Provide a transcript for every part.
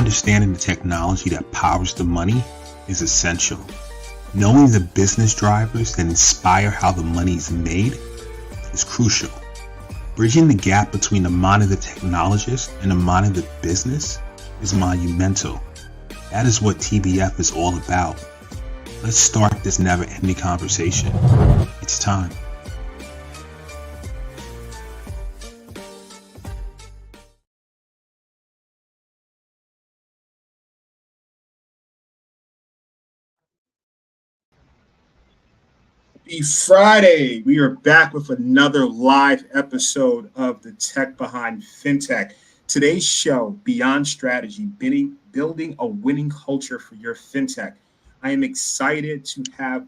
understanding the technology that powers the money is essential. Knowing the business drivers that inspire how the money is made is crucial. Bridging the gap between the mind of the technologist and the mind of the business is monumental. That is what TBF is all about. Let's start this never-ending conversation. It's time. Happy Friday. We are back with another live episode of the Tech Behind FinTech. Today's show, Beyond Strategy, building a winning culture for your FinTech. I am excited to have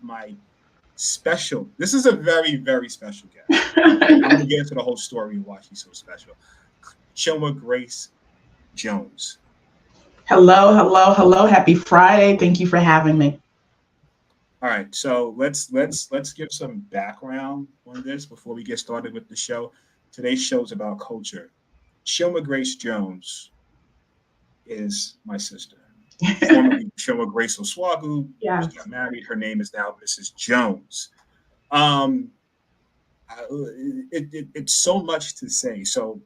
this is a very, very special guest. I'm going to get into the whole story of why she's so special. Chinwe Grace Jones. Hello. Happy Friday. Thank you for having me. All right, so let's give some background on this before we get started with the show. Today's show is about culture. Chinwe Grace Jones is my sister. Formerly Chinwe Grace Oswagu. Yes. She got married. Her name is now Mrs. Jones. It's so much to say. So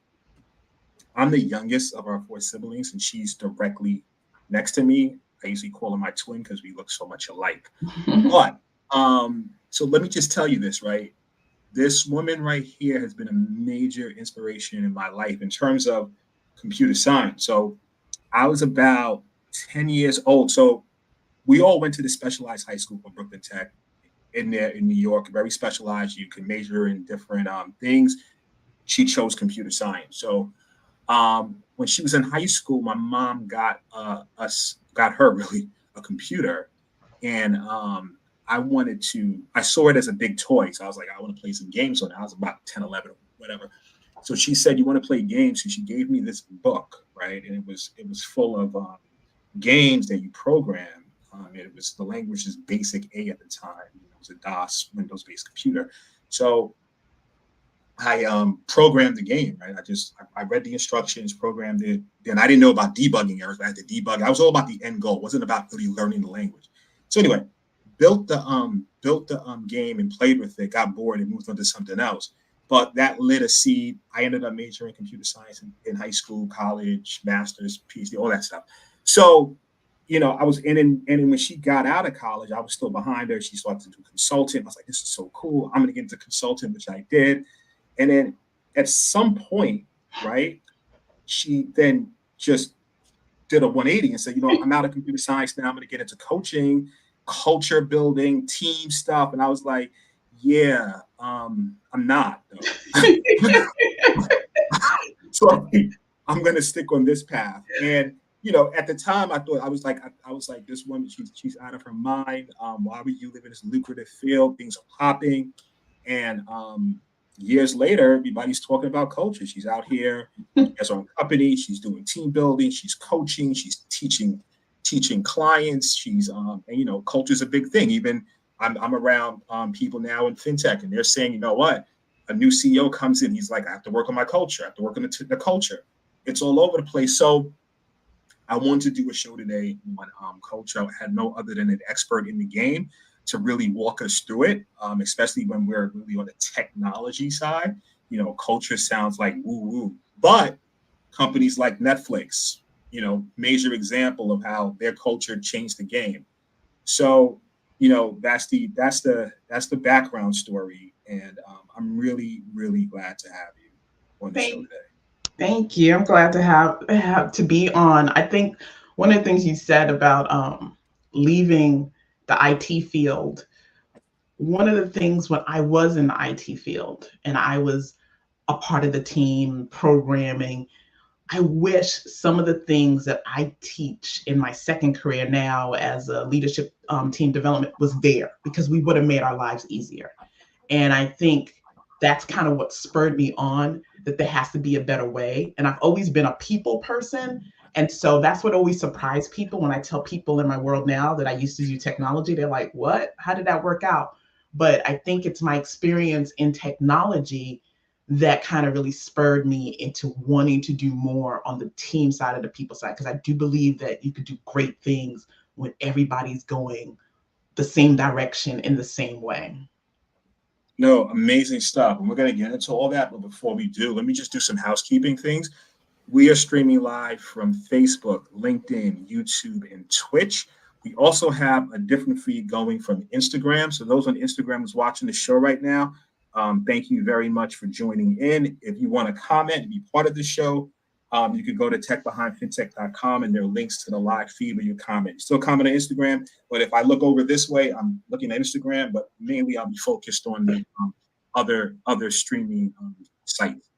I'm the youngest of our four siblings, and she's directly next to me. I usually call her my twin because we look so much alike. But so let me just tell you this, right? This woman right here has been a major inspiration in my life in terms of computer science. So I was about 10 years old. So we all went to the specialized high school from Brooklyn Tech in New York, very specialized. You can major in different things. She chose computer science. So when she was in high school, my mom got her really a computer, and I saw it as a big toy. So I was like, I want to play some games on it. I was about 10, 11, whatever. So she said, you want to play games? So she gave me this book, right? And it was full of games that you program. The language is Basic A at the time. It was a DOS, Windows-based computer. So I programmed the game, right? I read the instructions, programmed it. Then I didn't know about debugging errors. I had to debug. I was all about the end goal. It wasn't about really learning the language. So anyway, built the game and played with it. Got bored and moved on to something else. But that lit a seed. I ended up majoring in computer science in high school, college, master's, PhD, all that stuff. So I was and when she got out of college, I was still behind her. She started to do consulting. I was like, this is so cool. I'm going to get into consulting, which I did. And then at some point, right, she then just did a 180 and said, I'm out of computer science now. I'm going to get into coaching, culture building, team stuff. And I was like, yeah, I'm not. So I'm going to stick on this path. And, at the time, I was like, this woman, she's out of her mind. Why would you live in this lucrative field? Things are popping. And years later, everybody's talking about culture. She's out here, she has her own company, she's doing team building, she's coaching, she's teaching clients, she's and culture is a big thing. Even I'm around people now in FinTech, and they're saying, you know what? A new CEO comes in, he's like, I have to work on my culture, I have to work on the culture. It's all over the place. So I wanted to do a show today on culture. I had no other than an expert in the game to really walk us through it, especially when we're really on the technology side. Culture sounds like woo-woo, but companies like Netflix, major example of how their culture changed the game. So, that's the background story, and I'm really, really glad to have you on the show today. Thank you. I'm glad to have to be on. I think one of the things you said about leaving the IT field, one of the things when I was in the IT field and I was a part of the team programming, I wish some of the things that I teach in my second career now as a leadership team development was there, because we would have made our lives easier. And I think that's kind of what spurred me on, that there has to be a better way. And I've always been a people person. And so that's what always surprised people when I tell people in my world now that I used to do technology. They're like, what? How did that work out? But I think it's my experience in technology that kind of really spurred me into wanting to do more on the team side of the people side, because I do believe that you could do great things when everybody's going the same direction in the same way. No, amazing stuff. And we're going to get into all that. But before we do, let me just do some housekeeping things. We are streaming live from Facebook, LinkedIn, YouTube, and Twitch. We also have a different feed going from Instagram. So those on Instagram who's watching the show right now, thank you very much for joining in. If you want to comment and be part of the show, you can go to techbehindfintech.com, and there are links to the live feed where you comment. You still comment on Instagram, but if I look over this way, I'm looking at Instagram, but mainly I'll be focused on the other streaming sites.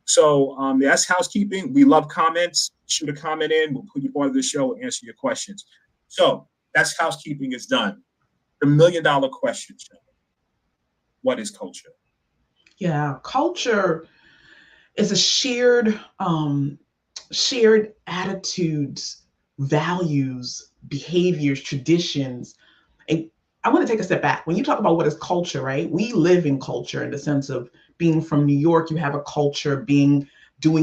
So that's housekeeping. We love comments. Shoot a comment in. We'll put you part of the show and answer your questions. So that's housekeeping is done. The $1 million question, what is culture? Yeah, culture is a shared attitudes, values, behaviors, traditions. And I want to take a step back. When you talk about what is culture, right? We live in culture in the sense of being from New York, you have a culture, doing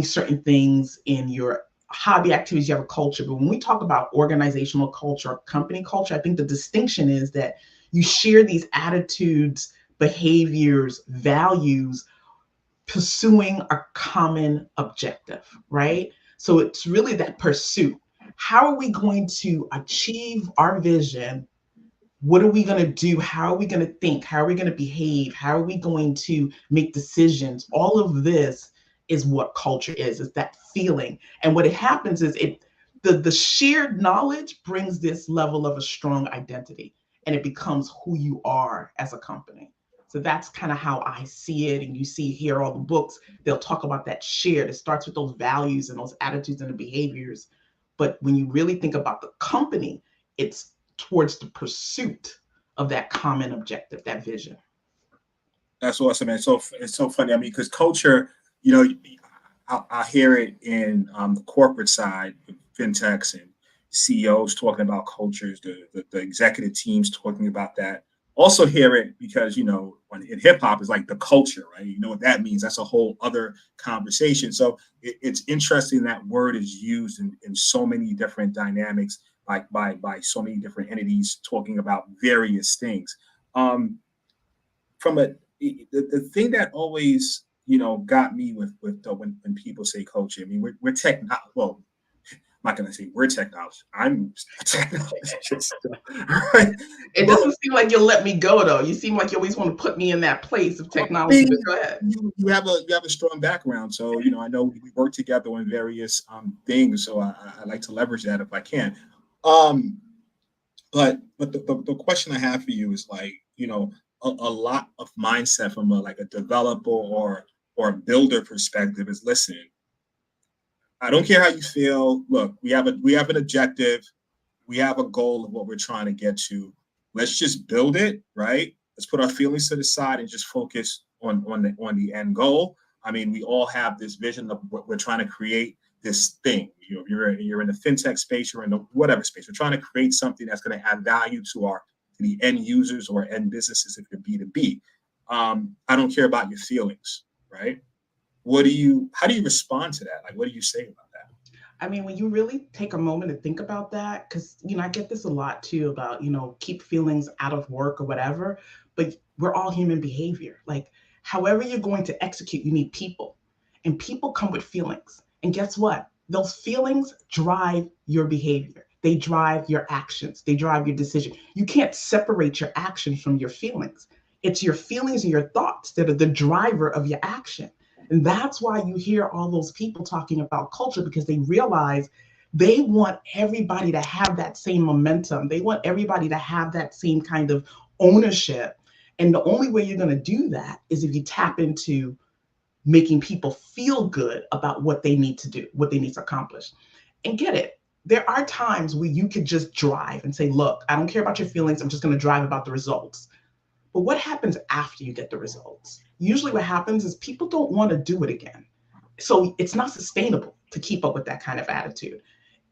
certain things in your hobby activities, you have a culture. But when we talk about organizational culture or company culture, I think the distinction is that you share these attitudes, behaviors, values, pursuing a common objective, right? So it's really that pursuit. How are we going to achieve our vision? What are we going to do? How are we going to think? How are we going to behave? How are we going to make decisions? All of this is what culture is. It's that feeling. And what it happens is the shared knowledge brings this level of a strong identity, and it becomes who you are as a company. So that's kind of how I see it. And you see here all the books, they'll talk about that shared. It starts with those values and those attitudes and the behaviors. But when you really think about the company, it's towards the pursuit of that common objective, that vision. That's awesome, man. So it's so funny. I mean, because culture, you know, I hear it in the corporate side, fintechs and CEOs talking about cultures, the executive teams talking about that. Also hear it because, you know, in hip hop is like the culture, right? You know what that means. That's a whole other conversation. So it's interesting that word is used in so many different dynamics, like by so many different entities talking about various things. The thing that always, you know, got me with when people say culture, I mean, we're tech. Well, I'm not going to say we're technology. I'm a technologist. Right? It doesn't seem like you'll let me go, though. You seem like you always want to put me in that place of technology. But go ahead. You have a strong background, so you know I know we work together on various things. So I like to leverage that if I can. But the question I have for you is like, you know, a lot of mindset from a developer or a builder perspective is, listen, I don't care how you feel. Look, we have an objective. We have a goal of what we're trying to get to. Let's just build it, right? Let's put our feelings to the side and just focus on the end goal. I mean, we all have this vision of what we're trying to create, this thing. You know, you're in the fintech space, you're in the whatever space. We're trying to create something that's going to add value to the end users or end businesses if you're B2B. I don't care about your feelings, right? How do you respond to that? Like, what do you say about that? I mean, when you really take a moment to think about that, because, you know, I get this a lot too about, you know, keep feelings out of work or whatever, but we're all human behavior. Like, however you're going to execute, you need people, and people come with feelings. And guess what? Those feelings drive your behavior. They drive your actions. They drive your decision. You can't separate your actions from your feelings. It's your feelings and your thoughts that are the driver of your action. And that's why you hear all those people talking about culture, because they realize they want everybody to have that same momentum. They want everybody to have that same kind of ownership. And the only way you're going to do that is if you tap into making people feel good about what they need to do, what they need to accomplish. And get it, there are times where you could just drive and say, look, I don't care about your feelings. I'm just going to drive about the results. But what happens after you get the results? Usually what happens is people don't want to do it again. So it's not sustainable to keep up with that kind of attitude.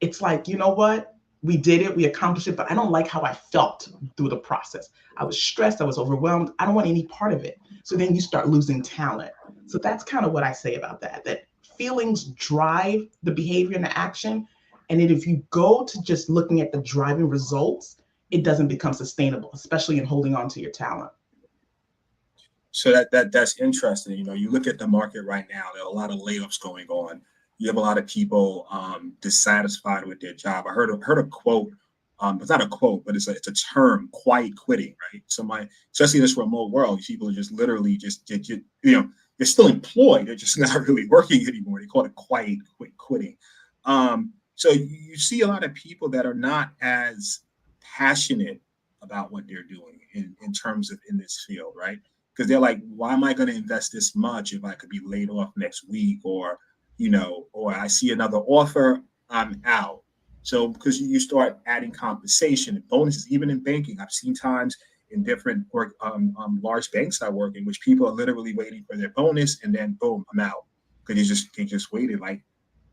It's like, you know what? We did it, we accomplished it, but I don't like how I felt through the process. I was stressed, I was overwhelmed. I don't want any part of it. So then you start losing talent. So that's kind of what I say about that, that feelings drive the behavior and the action. And then if you go to just looking at the driving results, it doesn't become sustainable, especially in holding on to your talent. So that's interesting. You know, you look at the market right now, there are a lot of layoffs going on. You have a lot of people dissatisfied with their job. I heard a quote. It's not a quote, but it's a term, quiet quitting, right? Especially in this remote world, people are just literally just they're still employed. They're just not really working anymore. They call it quiet quitting. So you see a lot of people that are not as passionate about what they're doing in terms of in this field, right? Because they're like, why am I going to invest this much if I could be laid off next week, or I see another offer, I'm out. So because you start adding compensation and bonuses, even in banking, I've seen times in different large banks I work in, which people are literally waiting for their bonus and then boom, I'm out because they just waited. Like,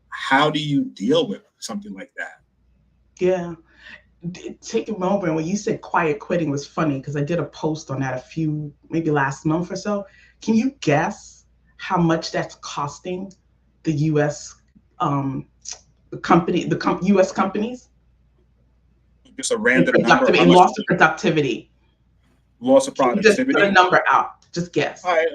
how do you deal with something like that? Yeah. Take a moment. When you said quiet quitting was funny because I did a post on that maybe last month or so. Can you guess how much that's costing the U.S. U.S. companies? Just a random number. Loss of productivity. Loss of productivity. Just put a number out. Just guess. All right.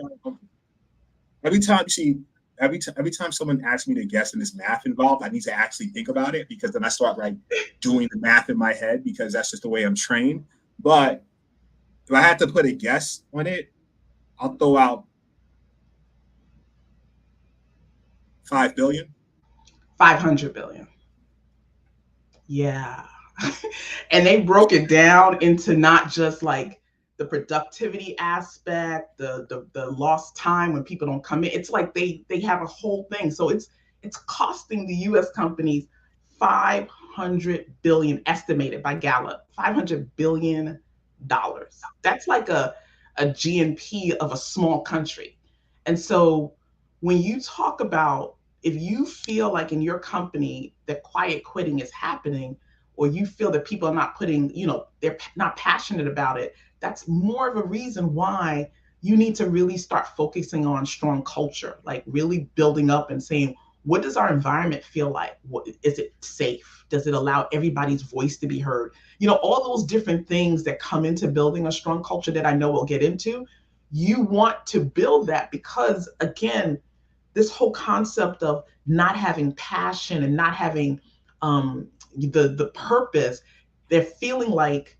Every time someone asks me to guess and there's math involved, I need to actually think about it, because then I start like doing the math in my head, because that's just the way I'm trained. But if I had to put a guess on it, I'll throw out $5 billion. 500 billion. Yeah. And they broke it down into not just like the productivity aspect, the lost time when people don't come in. It's like they have a whole thing. So it's costing the US companies 500 billion, estimated by Gallup, $500 billion. That's like a GNP of a small country. And so when you talk about, if you feel like in your company that quiet quitting is happening, or you feel that people are not they're not passionate about it, that's more of a reason why you need to really start focusing on strong culture, like really building up and saying, what does our environment feel like? Is it safe? Does it allow everybody's voice to be heard? All those different things that come into building a strong culture that I know we'll get into. You want to build that because, again, this whole concept of not having passion and not having the purpose, they're feeling like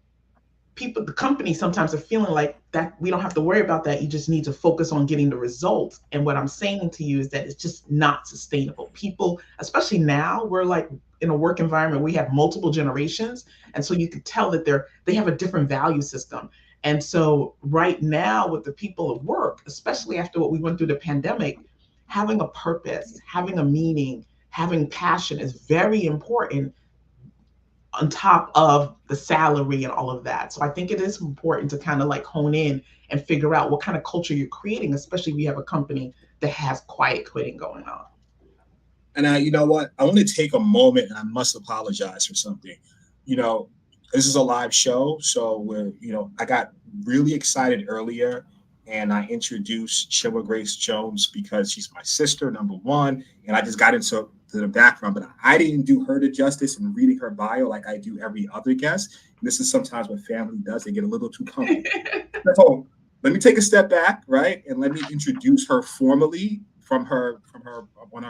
the companies sometimes are feeling like that we don't have to worry about that. You just need to focus on getting the results. And what I'm saying to you is that it's just not sustainable. People, especially now, we're like in a work environment, we have multiple generations. And so you could tell that they have a different value system. And so right now with the people at work, especially after what we went through the pandemic, having a purpose, having a meaning, having passion is very important on top of the salary and all of that. So I think it is important to kind of like hone in and figure out what kind of culture you're creating, especially if you have a company that has quiet quitting going on. And you know what? I want to take a moment, and I must apologize for something. This is a live show, so I got really excited earlier, and I introduced Chinwe Grace Jones because she's my sister, number one, and I just got into the background, but I didn't do her the justice in reading her bio like I do every other guest. And this is sometimes what family does; they get a little too comfortable. So let me take a step back, right, and let me introduce her formally from her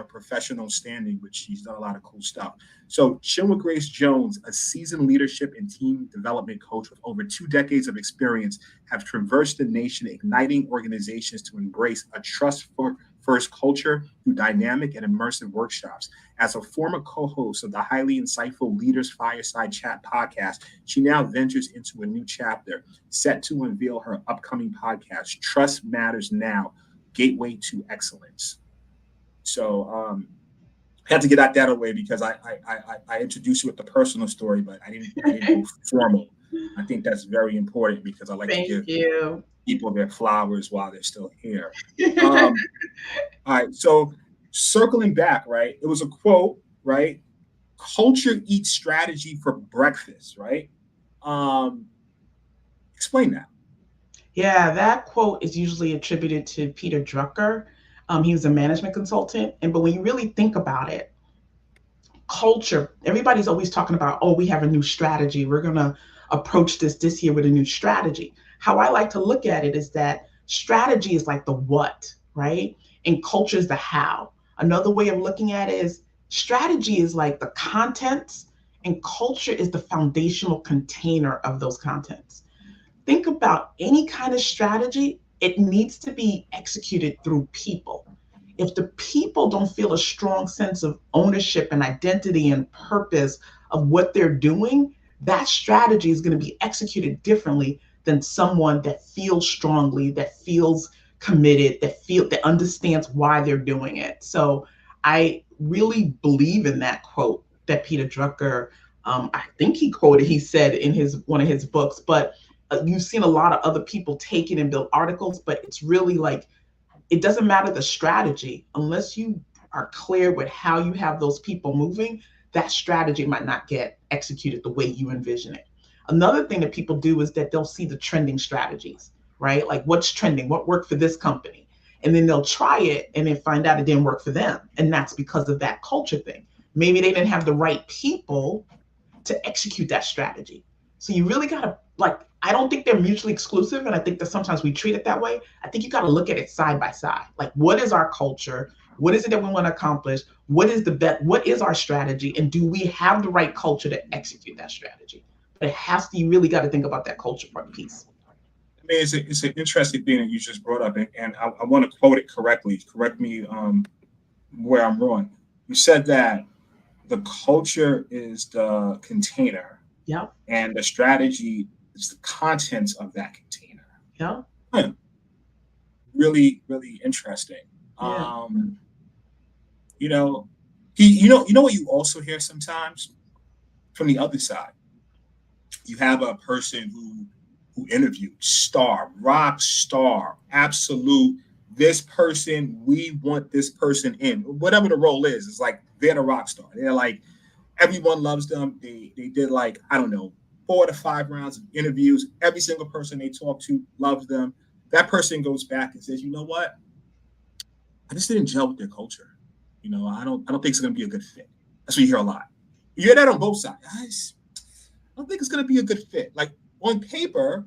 professional standing, which she's done a lot of cool stuff. So Chinwe Grace Jones, a seasoned leadership and team development coach with over 2 decades of experience, have traversed the nation, igniting organizations to embrace a trust-first culture through dynamic and immersive workshops. As a former co-host of the highly insightful Leaders Fireside Chat podcast, she now ventures into a new chapter, set to unveil her upcoming podcast, Trust Matters Now, Gateway to Excellence. So I had to get that away because I introduced you with the personal story, but I didn't go formal. I think that's very important because I like to give people their flowers while they're still here. All right, so circling back, right? It was a quote, right? Culture eats strategy for breakfast, right? Explain that. Yeah, that quote is usually attributed to Peter Drucker. He was a management consultant. But when you really think about it, culture, everybody's always talking about, oh, we have a new strategy. We're going to approach this year with a new strategy. How I like to look at it is that strategy is like the what, right? And culture is the how. Another way of looking at it is strategy is like the contents, and culture is the foundational container of those contents. Think about any kind of strategy, it needs to be executed through people. If the people don't feel a strong sense of ownership and identity and purpose of what they're doing, that strategy is going to be executed differently than someone that feels strongly, that feels committed, that understands why they're doing it. So I really believe in that quote that Peter Drucker, I think he quoted, he said in one of his books, but you've seen a lot of other people take it and build articles, but it's really like, it doesn't matter the strategy, unless you are clear with how you have those people moving, that strategy might not get executed the way you envision it. Another thing that people do is that they'll see the trending strategies, right? Like what's trending, what worked for this company. And then they'll try it and then find out it didn't work for them. And that's because of that culture thing. Maybe they didn't have the right people to execute that strategy. So you really got to, like, I don't think they're mutually exclusive. And I think that sometimes we treat it that way. I think you got to look at it side by side. Like, what is our culture? What is it that we want to accomplish? What is our strategy? And do we have the right culture to execute that strategy? But you really got to think about that culture part piece. I mean, it's an interesting thing that you just brought up, and I want to quote it correctly. Correct me where I'm wrong. You said that the culture is the container, yeah, and the strategy is the contents of that container. Yeah. Really, really interesting. Yeah. You know what you also hear sometimes from the other side. You have a person who interviewed rock star, absolute. This person, we want this person in whatever the role is. It's like they're the rock star. They're like, everyone loves them. They did, like, I don't know, 4 to 5 rounds of interviews. Every single person they talk to loves them. That person goes back and says, you know what? I just didn't gel with their culture. I don't think it's going to be a good fit. That's what you hear a lot. You hear that on both sides. I don't think it's going to be a good fit. Like, on paper,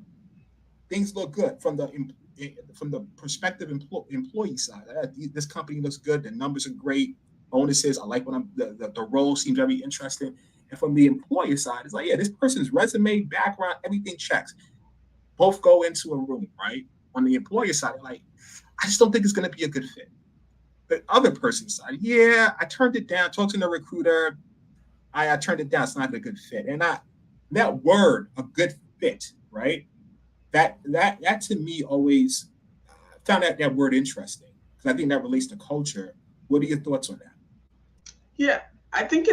things look good from the prospective employee side. This company looks good. The numbers are great. Bonuses. I like the role seems very interesting. And from the employer side, it's like, yeah, this person's resume, background, everything checks. Both go into a room, right? On the employer side, like, I just don't think it's going to be a good fit. The other person's side, yeah, I turned it down. Talked to the recruiter. I turned it down. It's not a good fit. And that word, a good fit, right? That to me always found that word interesting, because I think that relates to culture. What are your thoughts on that? Yeah, I think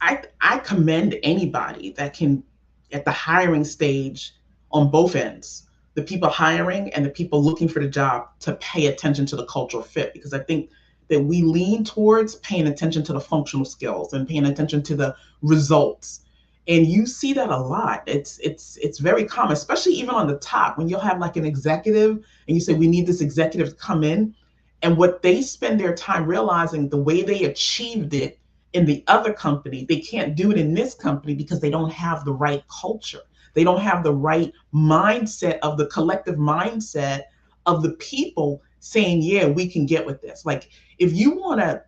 I commend anybody that can, at the hiring stage, on both ends, the people hiring and the people looking for the job, to pay attention to the cultural fit, because I think that we lean towards paying attention to the functional skills and paying attention to the results. And you see that a lot. It's very common, especially even on the top, when you'll have like an executive and you say, we need this executive to come in. And what they spend their time realizing, the way they achieved it in the other company, they can't do it in this company because they don't have the right culture. They don't have the right mindset, of the collective mindset of the people saying, yeah, we can get with this. Like, if you want to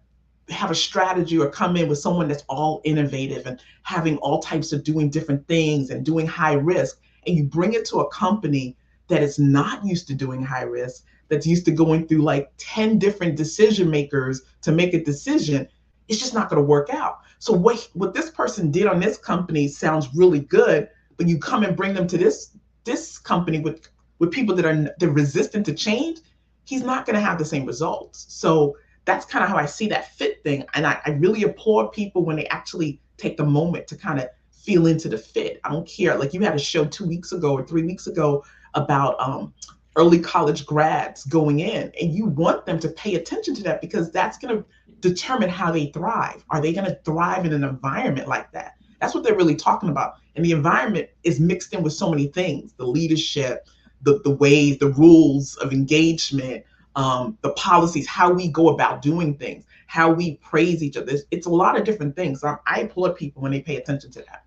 have a strategy or come in with someone that's all innovative and having all types of doing different things and doing high risk, and you bring it to a company that is not used to doing high risk, that's used to going through like 10 different decision makers to make a decision, it's just not going to work out. So what this person did on this company sounds really good, but you come and bring them to this company with people they're resistant to change, he's not going to have the same results. So that's kind of how I see that fit thing. And I really applaud people when they actually take the moment to kind of feel into the fit. I don't care. Like, you had a show 2 weeks ago or 3 weeks ago about early college grads going in, and you want them to pay attention to that, because that's going to determine how they thrive. Are they going to thrive in an environment like that? That's what they're really talking about. And the environment is mixed in with so many things: the leadership, the ways, the rules of engagement, the policies, how we go about doing things, how we praise each other. It's a lot of different things. I applaud people when they pay attention to that.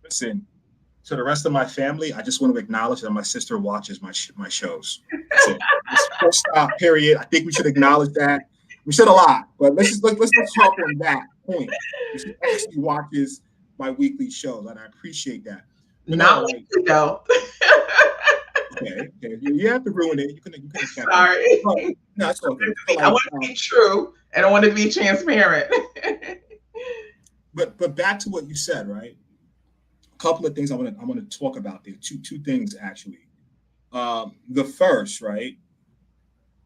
Listen, to the rest of my family, I just want to acknowledge that my sister watches my shows. That's it. Full stop, period. I think we should acknowledge that. We said a lot, but let's talk on that point. She actually watches my weekly shows, and I appreciate that. But not weekly though. Okay. You have to ruin it. You can Sorry. No, it's okay. I want to be true, and I want to be transparent. but back to what you said, right? A couple of things I want to talk about there. Two things actually. The first, right?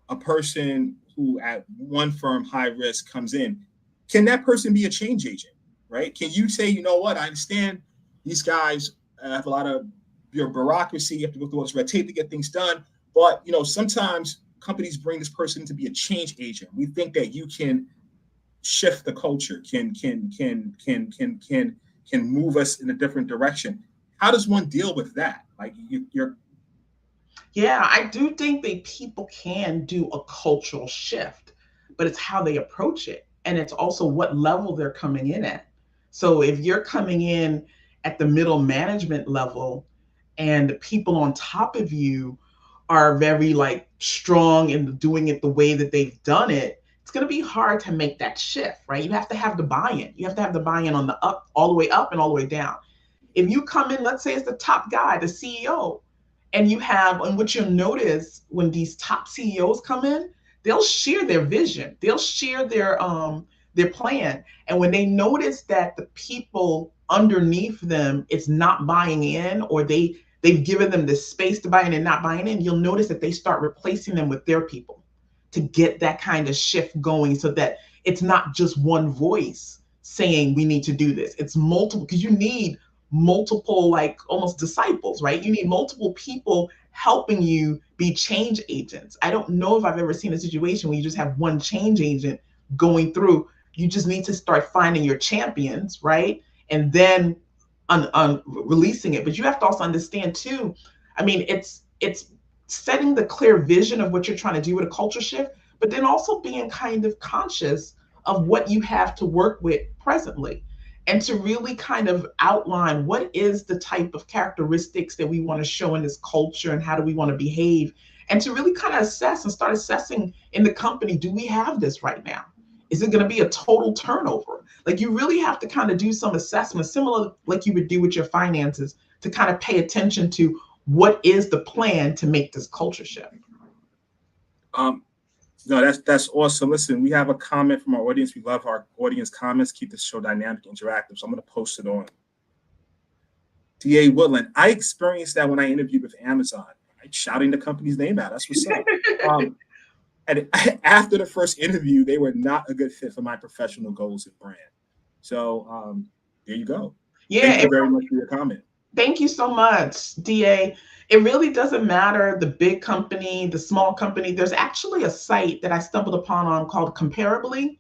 A person who at one firm high risk comes in, can that person be a change agent, right? Can you say, you know what? I understand these guys have a lot of your bureaucracy. You have to go through all this red tape to get things done. But sometimes companies bring this person to be a change agent. We think that you can shift the culture, can move us in a different direction. How does one deal with that? Like you're. Yeah, I do think that people can do a cultural shift, but it's how they approach it. And it's also what level they're coming in at. So if you're coming in at the middle management level and the people on top of you are very strong in doing it the way that they've done it, it's going to be hard to make that shift, right? You have to have the buy-in. You have to have the buy-in on the up, all the way up and all the way down. If you come in, let's say it's the top guy, the CEO, and what you'll notice when these top CEOs come in, they'll share their vision, they'll share their plan. And when they notice that the people underneath them is not buying in, or they've given them the space to buy in and not buying in, you'll notice that they start replacing them with their people to get that kind of shift going, so that it's not just one voice saying we need to do this. It's multiple, because you need multiple, almost disciples, right? You need multiple people helping you be change agents. I don't know if I've ever seen a situation where you just have one change agent going through. You just need to start finding your champions, right? And then releasing it. But you have to also understand too, I mean, it's setting the clear vision of what you're trying to do with a culture shift, but then also being kind of conscious of what you have to work with presently, and to really kind of outline what is the type of characteristics that we want to show in this culture, and how do we want to behave, and to really kind of assess and start assessing in the company, do we have this right now? Is it going to be a total turnover? You really have to kind of do some assessment, similar like you would do with your finances, to kind of pay attention to what is the plan to make this culture shift. No, that's awesome. Listen, we have a comment from our audience. We love our audience comments. Keep the show dynamic, interactive. So I'm going to post it on. DA Woodland, I experienced that when I interviewed with Amazon. Shouting the company's name out. That's what's up. And after the first interview, they were not a good fit for my professional goals and brand. So there you go. Yeah, thank you very much for your comment. Thank you so much, DA. It really doesn't matter the big company, the small company. There's actually a site that I stumbled upon called Comparably.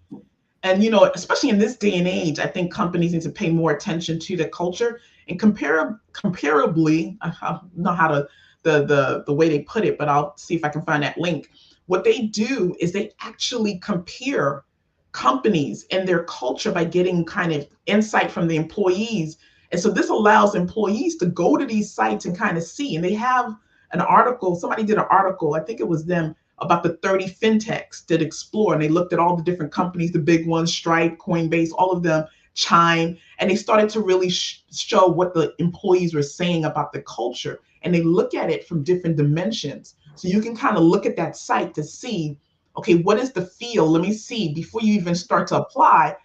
And, especially in this day and age, I think companies need to pay more attention to the culture. And Comparably, I don't know how to, the way they put it, but I'll see if I can find that link. What they do is they actually compare companies and their culture by getting kind of insight from the employees. And so this allows employees to go to these sites and kind of see. And they have an article, somebody did an article, I think it was them, about the 30 fintechs that explore. And they looked at all the different companies, the big ones, Stripe, Coinbase, all of them, Chime. And they started to really show what the employees were saying about the culture. And they look at it from different dimensions. So you can kind of look at that site to see, okay, what is the feel? Let me see before you even start to apply,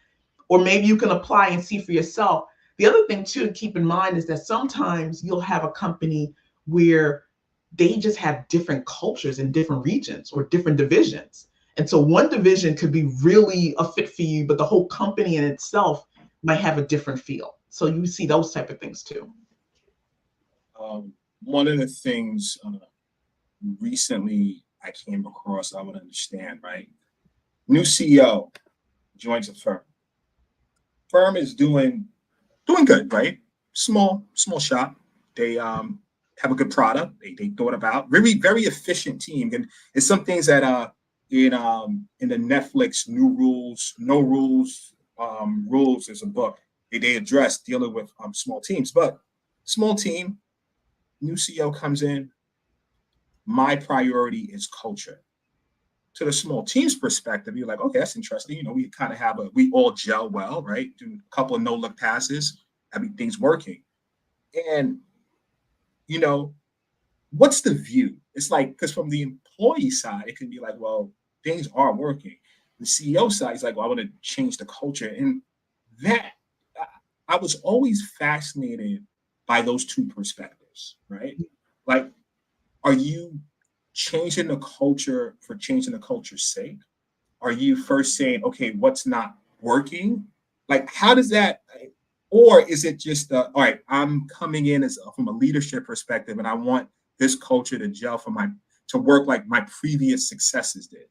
or maybe you can apply and see for yourself. The other thing too to keep in mind is that sometimes you'll have a company where they just have different cultures in different regions or different divisions. And so one division could be really a fit for you, but the whole company in itself might have a different feel. So you see those type of things too. One of the things recently I came across, I would understand, right? New CEO joins a firm. Firm is doing good, right? Small shop. They have a good product. They thought about very, very efficient team. And it's some things that in the Netflix No Rules Rules is a book they address dealing with small teams. But small team, new CEO comes in. My priority is culture. To the small team's perspective, you're like, okay, that's interesting. You know, we kind of we all gel well, right? Do a couple of no-look passes, everything's working. And, you know, what's the view? It's like, because from the employee side, it can be like, well, things are working. The CEO side is like, well, I want to change the culture. And that, I was always fascinated by those two perspectives, right? Like, are you changing the culture for changing the culture's sake? Are you first saying, okay, what's not working? Like, how does that, or is it just, all right, I'm coming in from a leadership perspective and I want this culture to gel to work like my previous successes did?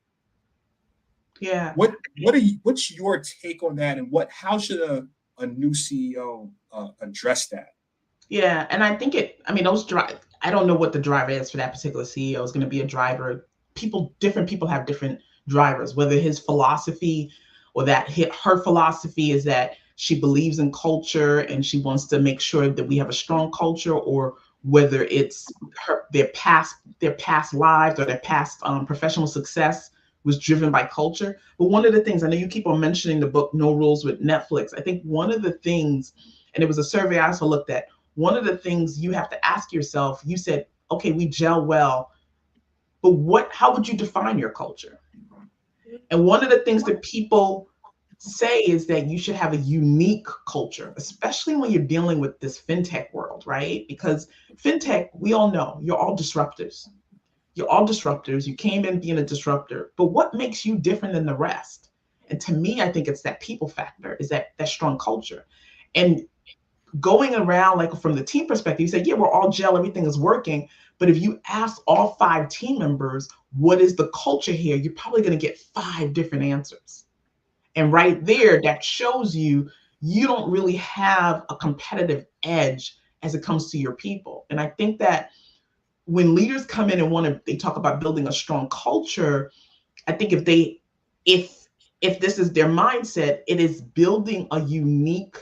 Yeah. What's your take on that, and how should a new CEO address that? Yeah, and I think I don't know what the driver is for that particular CEO. Is going to be a driver. Different people have different drivers, whether his philosophy or her philosophy is that she believes in culture and she wants to make sure that we have a strong culture, or whether it's their past lives or their past professional success was driven by culture. But one of the things, I know you keep on mentioning the book No Rules with Netflix. I think one of the things, and it was a survey I also looked at, one of the things you have to ask yourself, you said, okay, we gel well, but how would you define your culture? And one of the things that people say is that you should have a unique culture, especially when you're dealing with this fintech world, right? Because fintech, we all know, you're all disruptors. You're all disruptors. You came in being a disruptor, but what makes you different than the rest? And to me, I think it's that people factor, is that strong culture. And going around, like from the team perspective, you say, yeah, we're all gel, everything is working. But if you ask all 5 team members, what is the culture here? You're probably going to get 5 different answers. And right there, that shows you don't really have a competitive edge as it comes to your people. And I think that when leaders come in and they talk about building a strong culture, I think if this is their mindset, it is building a unique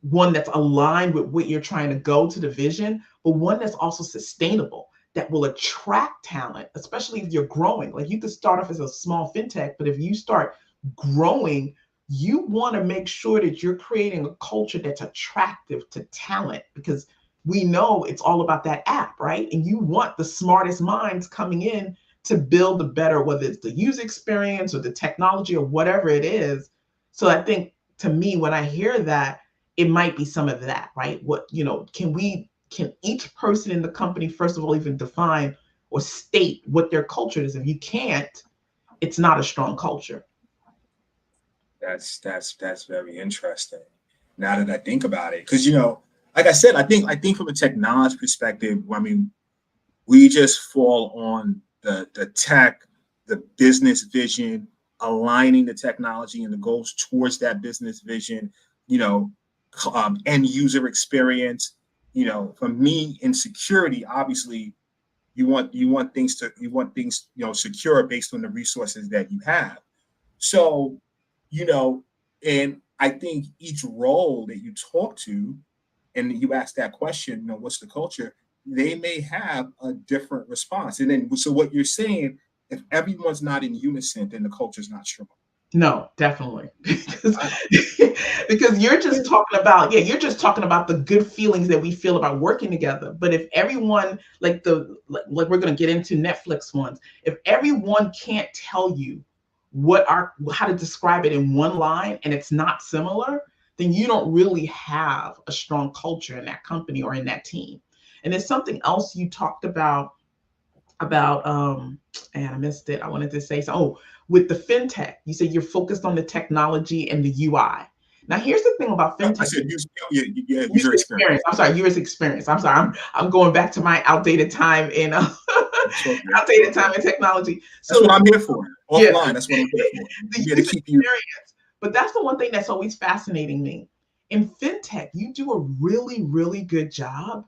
one that's aligned with what you're trying to go to the vision, but one that's also sustainable, that will attract talent, especially if you're growing. Like, you could start off as a small fintech, but if you start growing, you want to make sure that you're creating a culture that's attractive to talent, because we know it's all about that app, right? And you want the smartest minds coming in to build the better, whether it's the user experience or the technology or whatever it is. So I think, to me, when I hear that, it might be some of that, right? Can each person in the company, first of all, even define or state what their culture is? If you can't, it's not a strong culture. That's very interesting. Now that I think about it, because, like I said, I think from a technology perspective, I mean, we just fall on the tech, the business vision, aligning the technology and the goals towards that business vision, end user experience. For me, in security, obviously, you want things secure based on the resources that you have. So, and I think each role that you talk to and you ask that question, what's the culture? They may have a different response. And then, so what you're saying, if everyone's not in unison, then the culture's not strong. No, definitely. Because you're just talking about, the good feelings that we feel about working together. But if everyone, like we're going to get into Netflix ones, if everyone can't tell you how to describe it in one line and it's not similar, then you don't really have a strong culture in that company or in that team. And there's something else you talked about, and I missed it. I wanted to say, with the fintech, you said you're focused on the technology and the UI. Now, here's the thing about fintech. I said user experience. I'm sorry, user experience. I'm sorry, I'm going back to my outdated time in technology. So, that's what I'm here for. Offline, that's what I'm here for. The user experience. But that's the one thing that's always fascinating me. In fintech, you do a really, really good job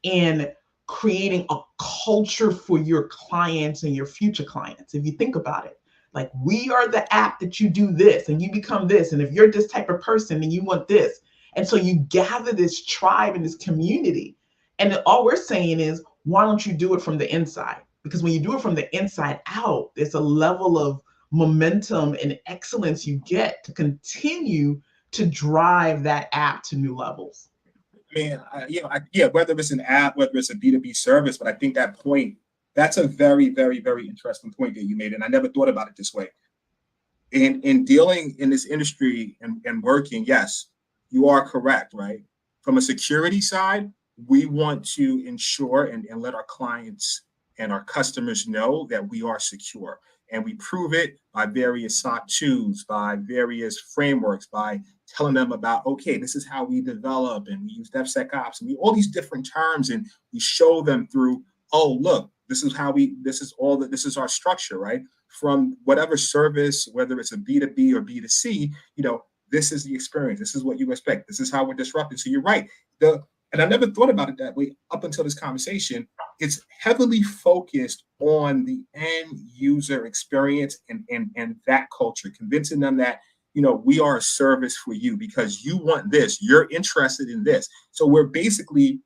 in creating a culture for your clients and your future clients. If you think about it, like, we are the app that you do this and you become this. And if you're this type of person, then you want this. And so you gather this tribe and this community. And all we're saying is, why don't you do it from the inside? Because when you do it from the inside out, there's a level of momentum and excellence you get to continue to drive that app to new levels. Man, whether it's an app, whether it's a B2B service, but I think that point, that's a very, very, very interesting point that you made. And I never thought about it this way. In dealing in this industry and working, yes, you are correct, right? From a security side, we want to ensure and let our clients and our customers know that we are secure. And we prove it by various SOC 2s, by various frameworks, by telling them about, okay, this is how we develop, and we use DevSecOps, and all these different terms, and we show them through, oh, look, this is our structure, right? From whatever service, whether it's a B2B or B2C, this is the experience. This is what you expect. This is how we're disrupting. So you're right. And I never thought about it that way up until this conversation. It's heavily focused on the end user experience and that culture, convincing them that, we are a service for you because you want this, you're interested in this. So we're basically,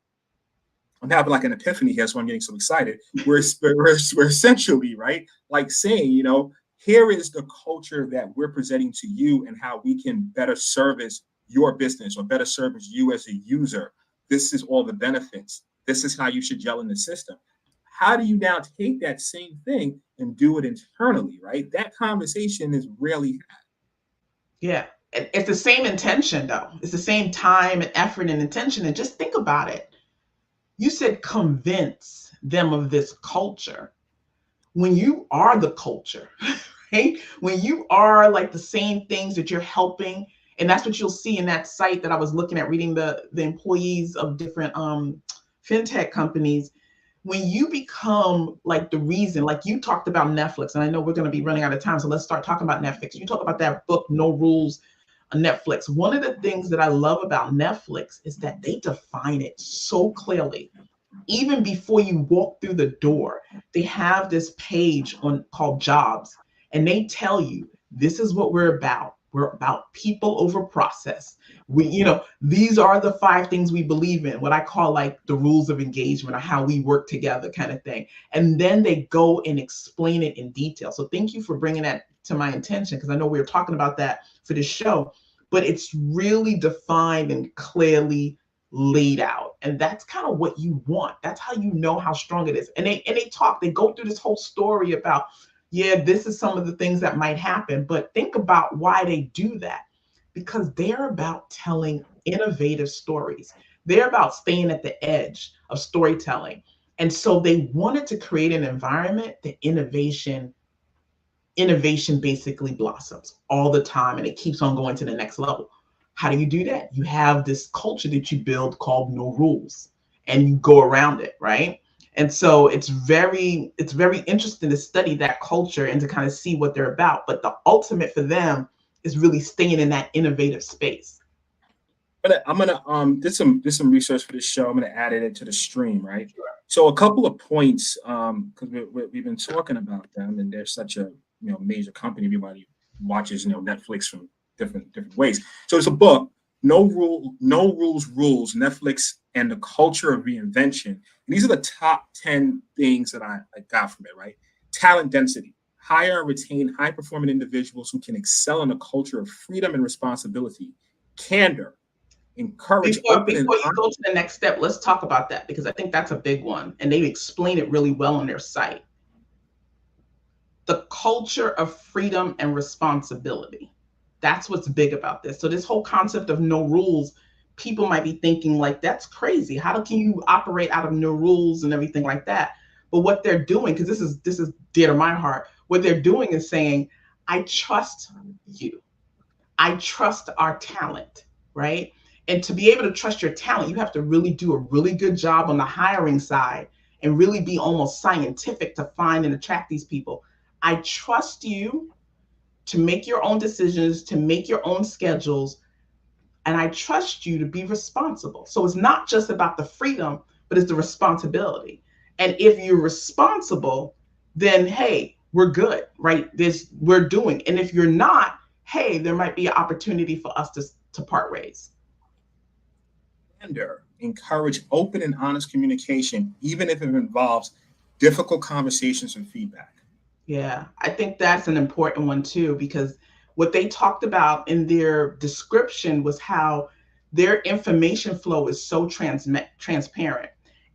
I'm having like an epiphany here, so I'm getting so excited. We're essentially, right, like saying, here is the culture that we're presenting to you and how we can better service your business or better service you as a user. This is all the benefits. This is how you should gel in the system. How do you now take that same thing and do it internally, right? That conversation is rarely had. Yeah, it's the same intention, though. It's the same time and effort and intention. And just think about it. You said convince them of this culture. When you are the culture, right? When you are like the same things that you're helping, and that's what you'll see in that site that I was looking at, reading the employees of different fintech companies. When you become like the reason, like you talked about Netflix, and I know we're going to be running out of time, so let's start talking about Netflix. You talk about that book, No Rules, on Netflix. One of the things that I love about Netflix is that they define it so clearly. Even before you walk through the door, they have this page called Jobs, and they tell you, this is what we're about. We're about people over process. These are the 5 things we believe in, what I call like the rules of engagement, or how we work together kind of thing. And then they go and explain it in detail. So thank you for bringing that to my attention, because I know we were talking about that for this show, but it's really defined and clearly laid out. And that's kind of what you want. That's how you know how strong it is. And they go through this whole story about, this is some of the things that might happen, but think about why they do that. Because they're about telling innovative stories. They're about staying at the edge of storytelling. And so they wanted to create an environment that innovation basically blossoms all the time, and it keeps on going to the next level. How do you do that? You have this culture that you build called No Rules, and you go around it, right? And so it's very interesting to study that culture and to kind of see what they're about. But the ultimate for them is really staying in that innovative space. But I'm gonna did some research for this show. I'm gonna add it into the stream, right? Sure. So a couple of points, because we've been talking about them, and they're such a major company. Everybody watches Netflix from different ways. So it's a book, No Rules, Netflix and the Culture of Reinvention. And these are the top 10 things that I got from it, right? Talent density. Hire and retain high-performing individuals who can excel in a culture of freedom and responsibility. Candor. Encourage Before you go to the next step, let's talk about that, because I think that's a big one. And they explain it really well on their site. The culture of freedom and responsibility. That's what's big about this. So this whole concept of no rules, people might be thinking like, that's crazy. How can you operate out of no rules and everything like that? But what they're doing, because this is dear to my heart, what they're doing is saying, I trust you. I trust our talent, right? And to be able to trust your talent, you have to really do a really good job on the hiring side and really be almost scientific to find and attract these people. I trust you to make your own decisions, to make your own schedules, and I trust you to be responsible. So it's not just about the freedom, but it's the responsibility. And if you're responsible, then hey, we're good, right? We're doing. And if you're not, hey, there might be an opportunity for us to part ways. Encourage open and honest communication, even if it involves difficult conversations and feedback. Yeah, I think that's an important one too, because what they talked about in their description was how their information flow is so transparent,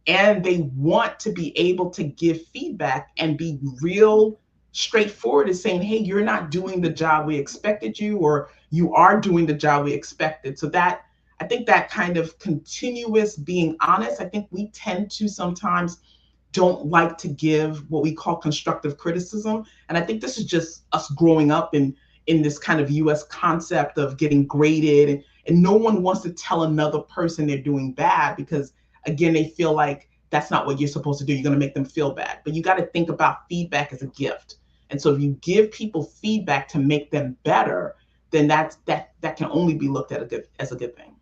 and they want to be able to give feedback and be real straightforward in saying, hey, you're not doing the job we expected you, or you are doing the job we expected. So that, I think that kind of continuous being honest, I think we tend to sometimes don't like to give what we call constructive criticism. And I think this is just us growing up in this kind of US concept of getting graded, and no one wants to tell another person they're doing bad, because again, they feel like that's not what you're supposed to do. You're going to make them feel bad. But you got to think about feedback as a gift. And so if you give people feedback to make them better, then that can only be looked at as a good thing.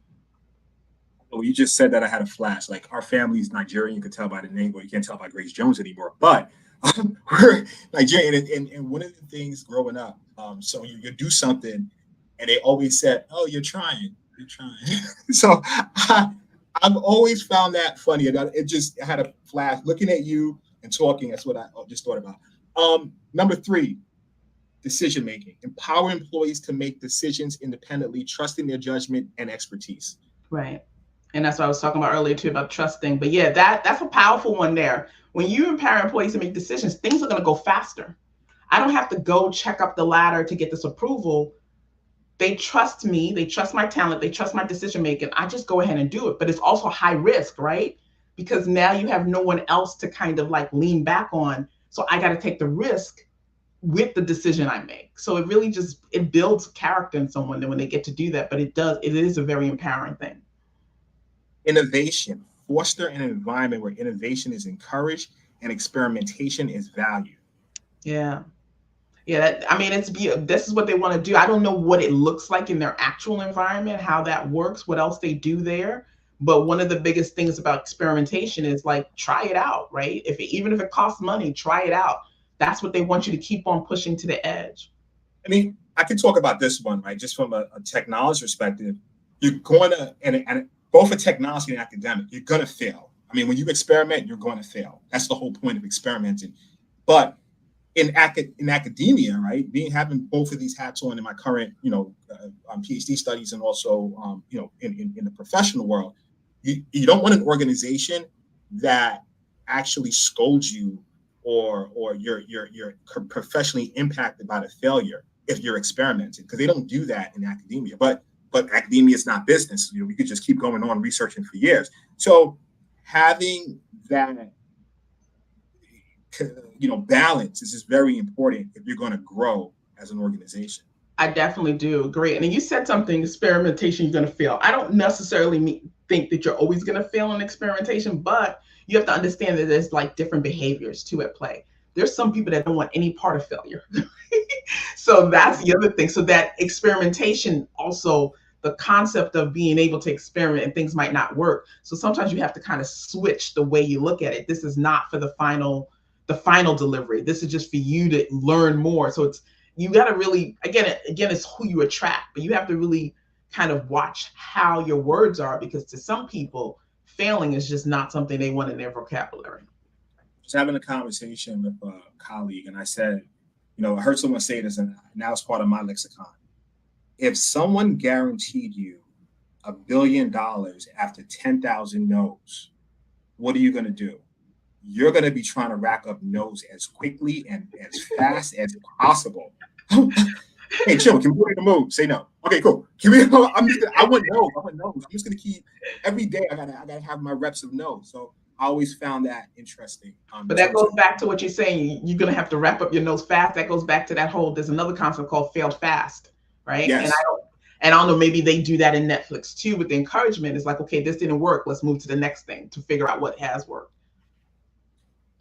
Well, you just said that, I had a flash. Like, our family is Nigerian. You can tell by the name, but you can't tell by Grace Jones anymore. But we're Nigerian, and one of the things growing up, so you do something, and they always said, "Oh, you're trying." So I've always found that funny. I had a flash looking at you and talking. That's what I just thought about. Number 3, decision making. Empower employees to make decisions independently, trusting their judgment and expertise. Right. And that's what I was talking about earlier too, about trusting. But yeah, that's a powerful one there. When you empower employees to make decisions, things are going to go faster. I don't have to go check up the ladder to get this approval. They trust me. They trust my talent. They trust my decision making. I just go ahead and do it. But it's also high risk, right? Because now you have no one else to kind of like lean back on. So I got to take the risk with the decision I make. So it really it builds character in someone when they get to do that. But it is a very empowering thing. Innovation. Foster an environment where innovation is encouraged and experimentation is valued. Yeah. Yeah. This is what they want to do. I don't know what it looks like in their actual environment, how that works, what else they do there. But one of the biggest things about experimentation is like, try it out, right? Even if it costs money, try it out. That's what they want you to keep on pushing to the edge. I mean, I can talk about this one, right? Just from a technology perspective, you're going to, and both for technology and academic, you're going to fail. I mean, when you experiment, you're going to fail. That's the whole point of experimenting. But in academia, right, having both of these hats on in my current, PhD studies, and also, in the professional world, you don't want an organization that actually scolds you or you're professionally impacted by the failure if you're experimenting, because they don't do that in academia. But academia is not business. We could just keep going on researching for years. So having that, balance is just very important if you're going to grow as an organization. I definitely do agree. And you said something, experimentation, you're going to fail. I don't necessarily think that you're always going to fail in experimentation, but you have to understand that there's like different behaviors too at play. There's some people that don't want any part of failure. So that's the other thing. So that experimentation, also the concept of being able to experiment and things might not work. So sometimes you have to kind of switch the way you look at it. This is not for the final delivery. This is just for you to learn more. So you got to really, again, it's who you attract, but you have to really kind of watch how your words are, because to some people, failing is just not something they want in their vocabulary. Just having a conversation with a colleague, and I said, I heard someone say this, and now it's part of my lexicon. If someone guaranteed you $1 billion after 10,000 no's, what are you going to do? You're going to be trying to rack up no's as quickly and as fast as possible. Hey, chill. Can we go to the move? Say no. Okay, cool. I want no's. I'm just going to keep every day. I gotta have my reps of no's. So I always found that interesting. But that goes back to what you're saying. You're going to have to wrap up your no's fast. That goes back to that whole. There's another concept called failed fast, right? Yes. And I don't know. Maybe they do that in Netflix too. With the encouragement, it's like, okay, this didn't work. Let's move to the next thing to figure out what has worked.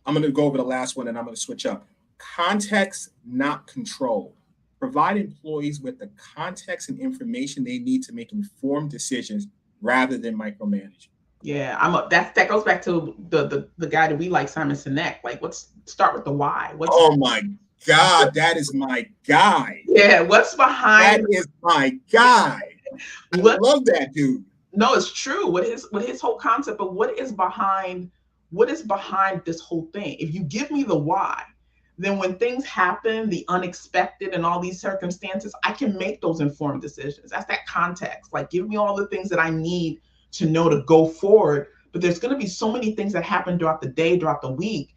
I'm going to go over the last one, and I'm going to switch up. Context, not control. Provide employees with the context and information they need to make informed decisions rather than micromanaging. Yeah, that goes back to the guy that we like, Simon Sinek. Like, let's start with the why. Oh my God, that is my guy. Yeah, what's behind? That is my guy. I love that dude. No, it's true. What his whole concept of what is behind this whole thing. If you give me the why, then when things happen, the unexpected and all these circumstances, I can make those informed decisions. That's that context. Like, give me all the things that I need to know to go forward. But there's going to be so many things that happen throughout the day, throughout the week.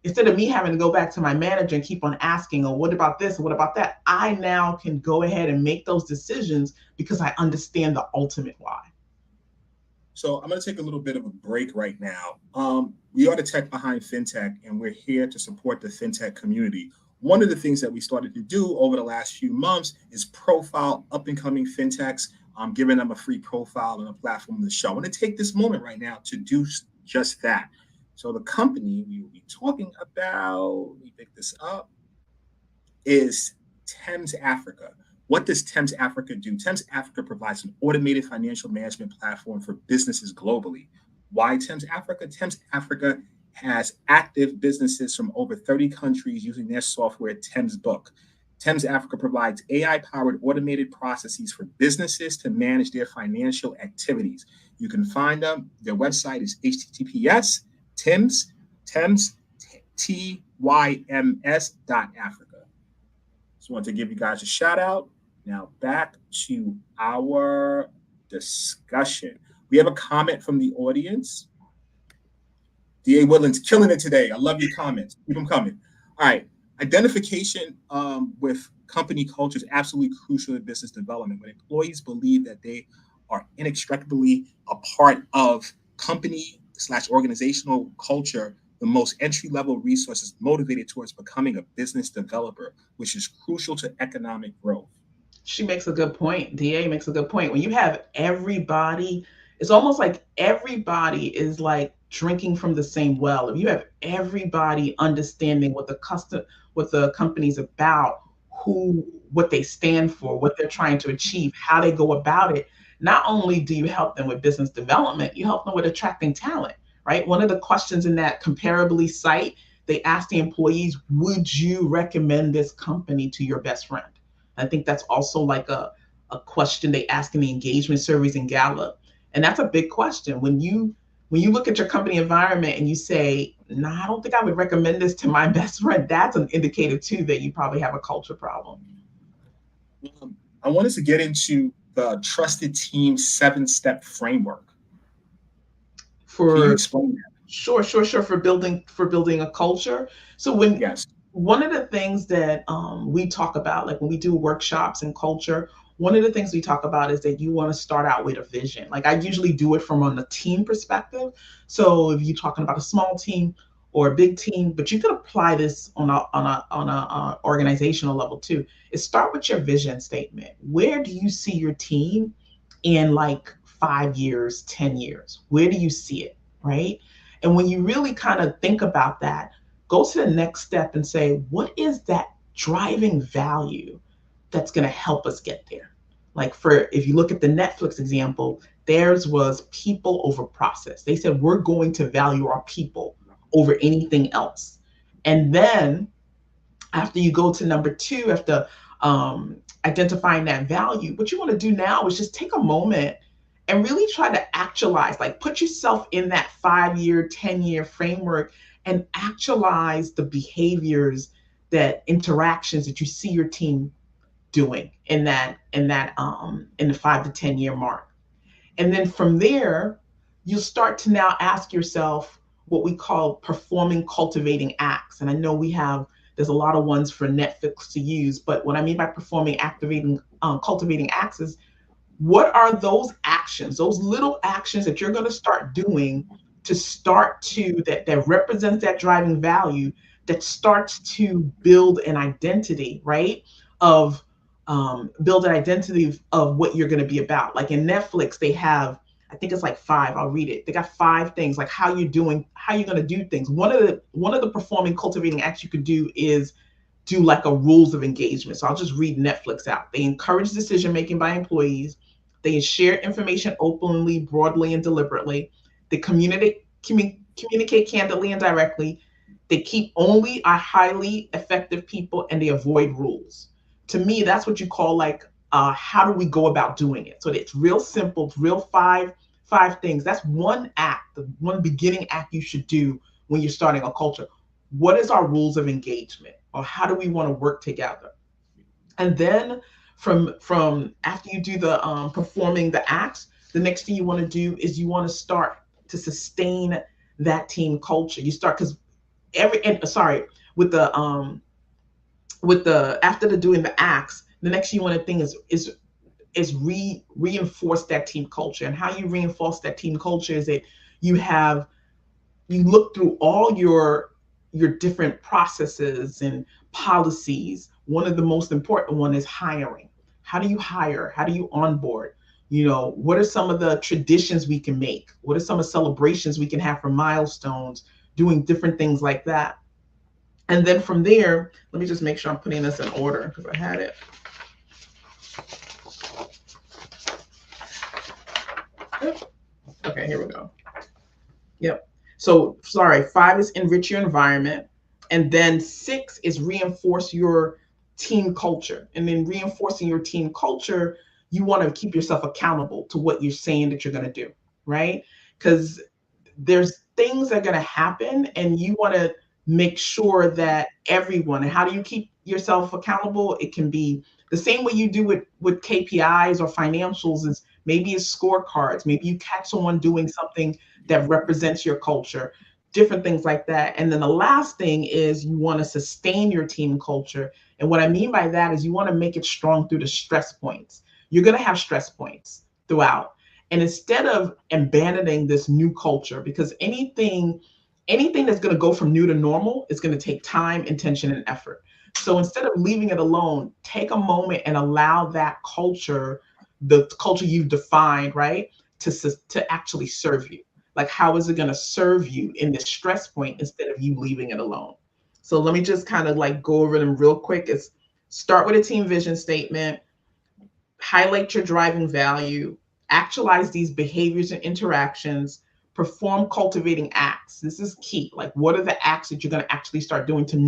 Instead of me having to go back to my manager and keep on asking, oh, what about this? What about that? I now can go ahead and make those decisions because I understand the ultimate why. So I'm going to take a little bit of a break right now. We are the Tech Behind FinTech, and we're here to support the FinTech community. One of the things that we started to do over the last few months is profile up-and-coming FinTechs, giving them a free profile and a platform on the show. I want to take this moment right now to do just that. So the company we will be talking about, let me pick this up, is Thames Africa. What does Thames Africa do? Thames Africa provides an automated financial management platform for businesses globally. Why Thames Africa? Thames Africa has active businesses from over 30 countries using their software, Thames Book. Thames Africa provides AI-powered automated processes for businesses to manage their financial activities. You can find them. Their website is https://tyms.africa. Just want to give you guys a shout out. Now back to our discussion. We have a comment from the audience. D.A. Woodland's killing it today. I love your comments. Keep them coming. All right. Identification with company culture is absolutely crucial in business development. When employees believe that they are inextricably a part of company/organizational culture, the most entry-level resource is motivated towards becoming a business developer, which is crucial to economic growth. She makes a good point. DA makes a good point. When you have everybody, it's almost like everybody is like drinking from the same well. If you have everybody understanding what the company's about, what they stand for, what they're trying to achieve, how they go about it, not only do you help them with business development, you help them with attracting talent, right? One of the questions in that Comparably site, they asked the employees, would you recommend this company to your best friend? I think that's also like a question they ask in the engagement surveys in Gallup. And that's a big question. When you look at your company environment and you say, nah, I don't think I would recommend this to my best friend, that's an indicator too that you probably have a culture problem. I want us to get into the Trusted Team 7-step framework. Can you explain that? Sure. For building a culture. So one of the things that we talk about, like when we do workshops and culture, one of the things we talk about is that you want to start out with a vision. Like I usually do it from on a team perspective. So if you're talking about a small team or a big team, but you could apply this on a organizational level too, is start with your vision statement. Where do you see your team in like 5 years, 10 years? Where do you see it, right? And when you really kind of think about that, go to the next step and say, what is that driving value that's going to help us get there? Like if you look at the Netflix example, theirs was people over process. They said, we're going to value our people over anything else. And then after you go to number 2, after identifying that value, what you want to do now is just take a moment and really try to actualize, like put yourself in that 5-year, 10-year framework and actualize the behaviors, that interactions that you see your team doing in the 5 to 10 year mark. And then from there, you'll start to now ask yourself what we call performing cultivating acts. And I know there's a lot of ones for Netflix to use, but what I mean by performing cultivating acts is, what are those actions, those little actions that you're going to start doing that represents that driving value, that starts to build an identity, right? Build an identity of what you're going to be about. Like in Netflix, they have, I think it's like 5, I'll read it. They got 5 things, like how you're going to do things. One of the performing cultivating acts you could do is do like a rules of engagement. So I'll just read Netflix out. They encourage decision-making by employees. They share information openly, broadly, and deliberately. They communicate candidly and directly. They keep only our highly effective people, and they avoid rules. To me, that's what you call like, how do we go about doing it? So it's real simple, it's real five things. That's one act, the one beginning act you should do when you're starting a culture. What is our rules of engagement, or how do we want to work together? And then from after you do the performing the acts, the next thing you want to do is you want to start to sustain that team culture. You start, because with the after the doing the acts, the next thing you want to think is reinforce that team culture. And how you reinforce that team culture is that you look through all your different processes and policies. One of the most important one is hiring. How do you hire? How do you onboard? What are some of the traditions we can make? What are some of the celebrations we can have for milestones, doing different things like that? And then from there, let me just make sure I'm putting this in order because I had it. Okay, here we go. Yep. So sorry, 5 is enrich your environment. And then 6 is reinforce your team culture. And then reinforcing your team culture, you want to keep yourself accountable to what you're saying that you're going to do, right? Because there's things that are going to happen, and you want to make sure that everyone, and how do you keep yourself accountable? It can be the same way you do with KPIs or financials, is maybe it's scorecards. Maybe you catch someone doing something that represents your culture, different things like that. And then the last thing is you want to sustain your team culture. And what I mean by that is you want to make it strong through the stress points. You're going to have stress points throughout. And instead of abandoning this new culture, because anything that's going to go from new to normal is going to take time, intention, and effort. So instead of leaving it alone, take a moment and allow that culture, the culture you've defined, right, to actually serve you. Like, how is it going to serve you in this stress point instead of you leaving it alone? So let me just kind of like go over them real quick. Is start with a team vision statement, highlight your driving value, actualize these behaviors and interactions, perform cultivating acts. This is key. Like, what are the acts that you're going to actually start doing to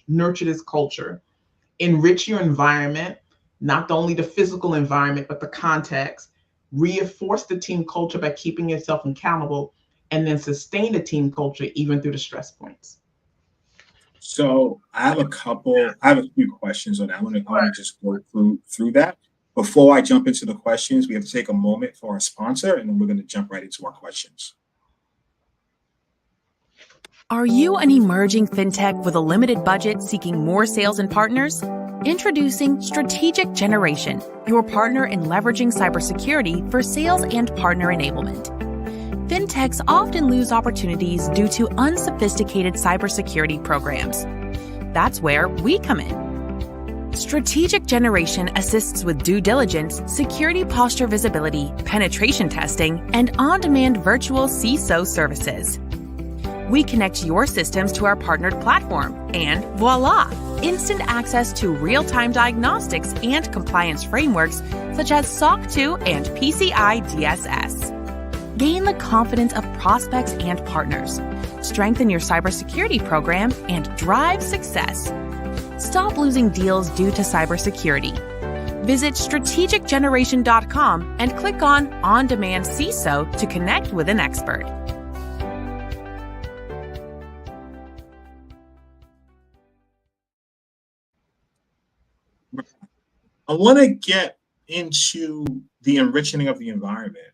nurture this culture? Enrich your environment, not only the physical environment, but the context. Reinforce the team culture by keeping yourself accountable, and then sustain the team culture even through the stress points. So I have a few questions on that. I want to just go through that. Before I jump into the questions, we have to take a moment for our sponsor, and then we're going to jump right into our questions. Are you an emerging fintech with a limited budget seeking more sales and partners? Introducing Strategic Generation, your partner in leveraging cybersecurity for sales and partner enablement. Fintechs often lose opportunities due to unsophisticated cybersecurity programs. That's where we come in. Strategic Generation assists with due diligence, security posture visibility, penetration testing, and on-demand virtual CISO services. We connect your systems to our partnered platform, and voila! Instant access to real-time diagnostics and compliance frameworks such as SOC 2 and PCI DSS. Gain the confidence of prospects and partners. Strengthen your cybersecurity program and drive success. Stop losing deals due to cybersecurity. Visit strategicgeneration.com and click on Demand CISO to connect with an expert. I want to get into the enriching of the environment,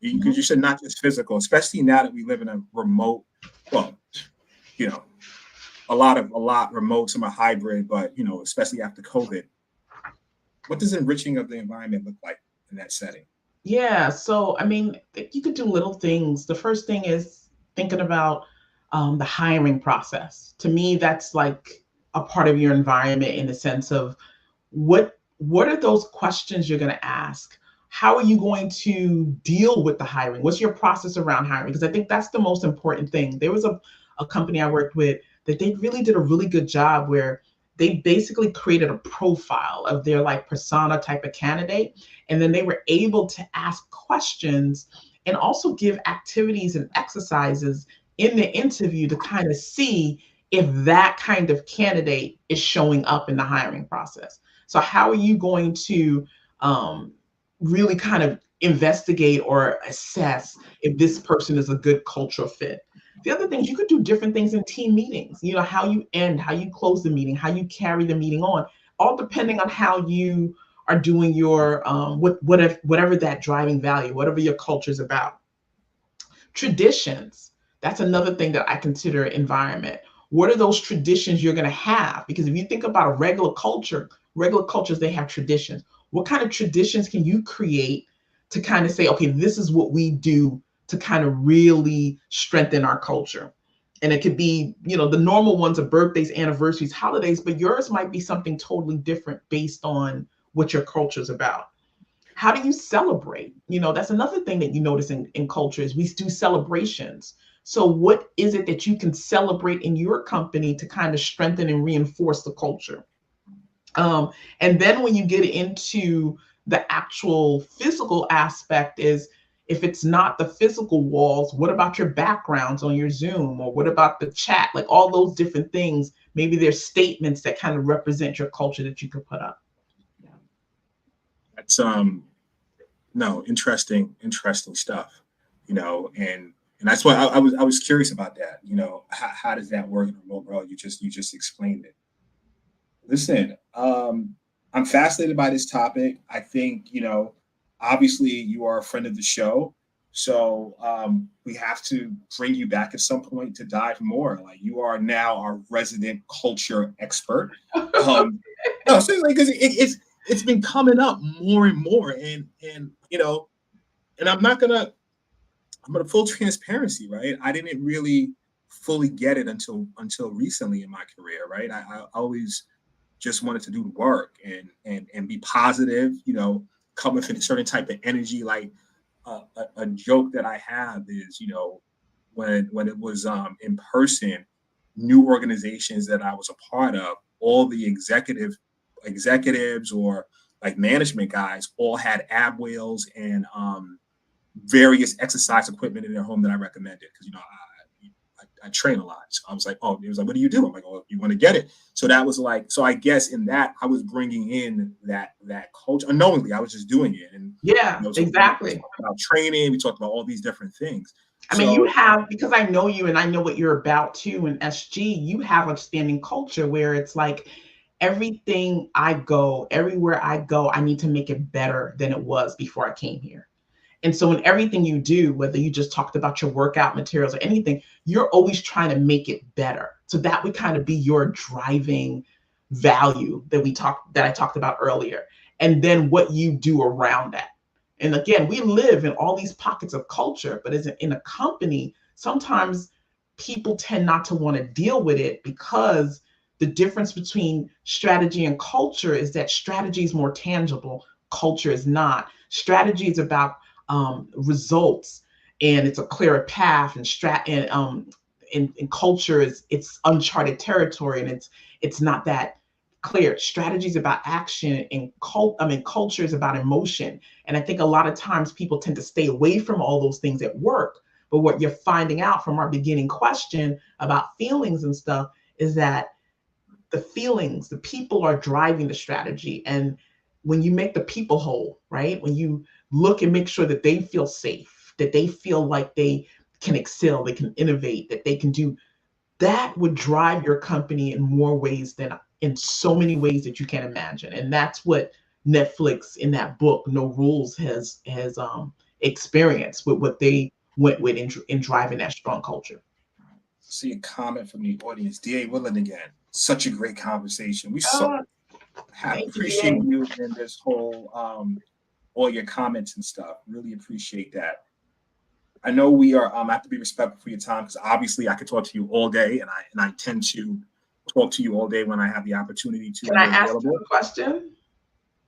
because you said not just physical, especially now that we live in a remote, well, a lot remote, some are hybrid, but especially after COVID. What does enriching of the environment look like in that setting? Yeah, so I mean, you could do little things. The first thing is thinking about the hiring process. To me, that's like a part of your environment in the sense of what are those questions you're going to ask? How are you going to deal with the hiring? What's your process around hiring? Because I think that's the most important thing. There was a company I worked with that they really did a really good job where they basically created a profile of their like persona type of candidate. And then they were able to ask questions and also give activities and exercises in the interview to kind of see if that kind of candidate is showing up in the hiring process. So how are you going to really kind of investigate or assess if this person is a good cultural fit? The other things, you could do different things in team meetings, you know, how you end, how you close the meeting, how you carry the meeting on, all depending on how you are doing your, whatever that driving value, whatever your culture is about. Traditions, that's another thing that I consider environment. What are those traditions you're going to have? Because if you think about a regular cultures, they have traditions. What kind of traditions can you create to kind of say, okay, this is what we do to kind of really strengthen our culture? And it could be, you know, the normal ones are birthdays, anniversaries, holidays, but yours might be something totally different based on what your culture is about. How do you celebrate? You know, that's another thing that you notice in culture is we do celebrations. So what is it that you can celebrate in your company to kind of strengthen and reinforce the culture? And then when you get into the actual physical aspect is, if it's not the physical walls, what about your backgrounds on your Zoom? Or what about the chat? Like all those different things, maybe there's statements that kind of represent your culture that you could put up. Yeah. That's no, interesting stuff, you know, and that's why I was curious about that. You know, how does that work in a remote world? You just explained it. Listen, I'm fascinated by this topic. I think, you know, obviously you are a friend of the show, so we have to bring you back at some point to dive more. Like, you are now our resident culture expert. No, seriously, because it's been coming up more and more, and you know, and I'm gonna full transparency, right? I didn't really fully get it until recently in my career, right? I always just wanted to do the work and be positive, you know, come with a certain type of energy. Like a joke that I have is, you know, when it was in person, new organizations that I was a part of, all the executives or like management guys all had ab whales and various exercise equipment in their home that I recommended, because, you know, I train a lot. So I was like, oh, it was like, what do you do? I'm like, oh, you want to get it. So that was like, so I guess in that I was bringing in that culture unknowingly. I was just doing it. And yeah, you know, so exactly. we talked about training. We talked about all these different things. I mean, you have, because I know you and I know what you're about too in SG, you have a standing culture where it's like everywhere I go, I need to make it better than it was before I came here. And so in everything you do, whether you just talked about your workout materials or anything, you're always trying to make it better. So that would kind of be your driving value that I talked about earlier. And then what you do around that. And again, we live in all these pockets of culture, but as in a company, sometimes people tend not to want to deal with it, because the difference between strategy and culture is that strategy is more tangible. Culture is not. Strategy is about results, and it's a clearer path, and culture it's uncharted territory, and it's not that clear. Strategy is about action, and culture is about emotion. And I think a lot of times people tend to stay away from all those things at work. But what you're finding out from our beginning question about feelings and stuff is that the people are driving the strategy. And when you make the people whole, right? When you look and make sure that they feel safe, that they feel like they can excel, they can innovate, that they can do, that would drive your company in more ways than in so many ways that you can't imagine. And that's what Netflix in that book, No Rules, has experienced with what they went with in driving that strong culture. See a comment from the audience. D.A. Willen again. Such a great conversation. We appreciate you and this whole all your comments and stuff. Really appreciate that. I know we are have to be respectful for your time, because obviously I could talk to you all day, and I tend to talk to you all day when I have the opportunity to. Can I ask you a question?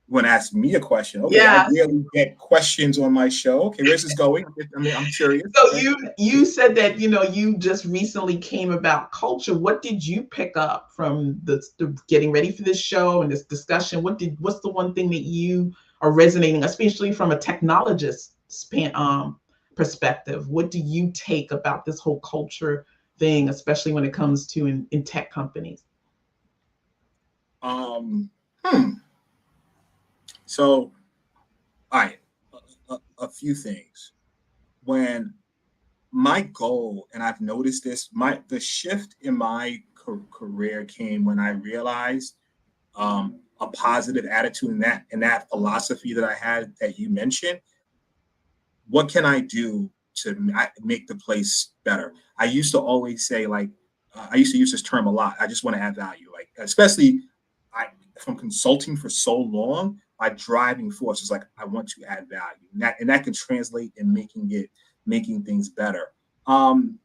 You want to ask me a question? Okay, yeah. I rarely get questions on my show. Okay, where's this going? I'm curious. So you said that, you know, you just recently came about culture. What did you pick up from the getting ready for this show and this discussion? What's the one thing that you are resonating, especially from a technologist perspective? What do you take about this whole culture thing, especially when it comes to in tech companies? So, all right, a few things. When my goal, and I've noticed this, the shift in my career came when I realized a positive attitude in that philosophy that I had that you mentioned. What can I do to make the place better? I used to always say, like, I used to use this term a lot. I just want to add value, like, especially from consulting for so long. My driving force is like, I want to add value, and that can translate in making things better. One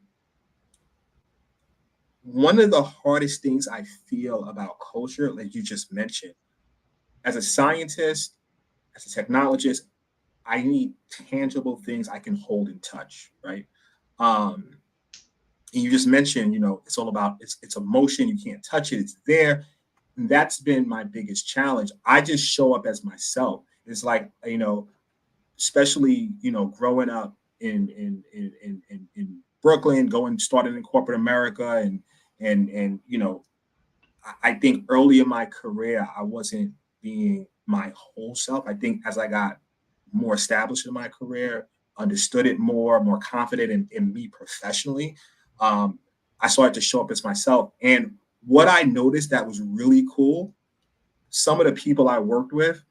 of the hardest things I feel about culture, like you just mentioned, as a scientist, as a technologist, I need tangible things I can hold and touch, right? And you just mentioned, it's all about it's emotion. You can't touch it; it's there. And that's been my biggest challenge. I just show up as myself. It's like, especially growing up in Brooklyn, starting in corporate America, and I think early in my career I wasn't being my whole self. I think as I got more established in my career, understood it more confident in me professionally, I started to show up as myself. And what I noticed that was really cool, some of the people I worked with,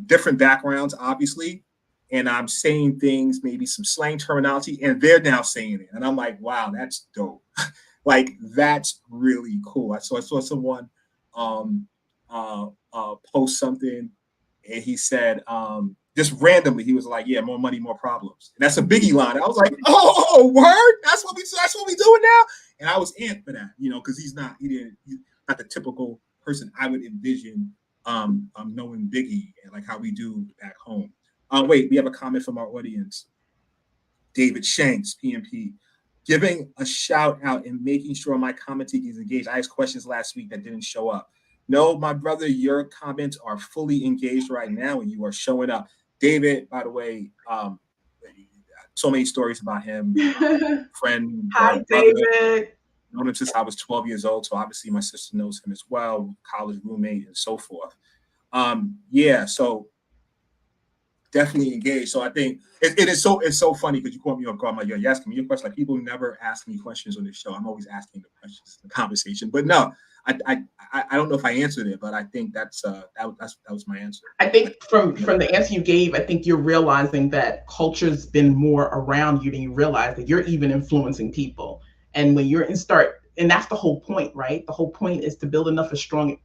different backgrounds, obviously, and I'm saying things, maybe some slang terminology, and they're now saying it. And I'm like, wow, that's dope. Like, that's really cool. I saw someone post something, and he said, just randomly, he was like, yeah, more money, more problems. And that's a Biggie line. I was like, oh, word? That's what we doing now? And I was amped for that, because he's not the typical person I would envision knowing Biggie and like how we do back home. Wait, we have a comment from our audience. David Shanks, PMP, giving a shout out and making sure my commenting is engaged. I asked questions last week that didn't show up. No, my brother, your comments are fully engaged right now and you are showing up. David, by the way, so many stories about him. Friend, Hi, brother. David. Known him since I was 12 years old, so obviously my sister knows him as well, college roommate and so forth. So definitely engaged. So I think it's so funny because you caught me off guard. I'm like, you're asking me a question. Like, people never ask me questions on this show. I'm always asking the questions, the conversation. But no, I don't know if I answered it, but I think that was my answer. I think from the answer you gave, I think you're realizing that culture's been more around you than you realize, that you're even influencing people. And when you're and that's the whole point, right? The whole point is to build enough a strong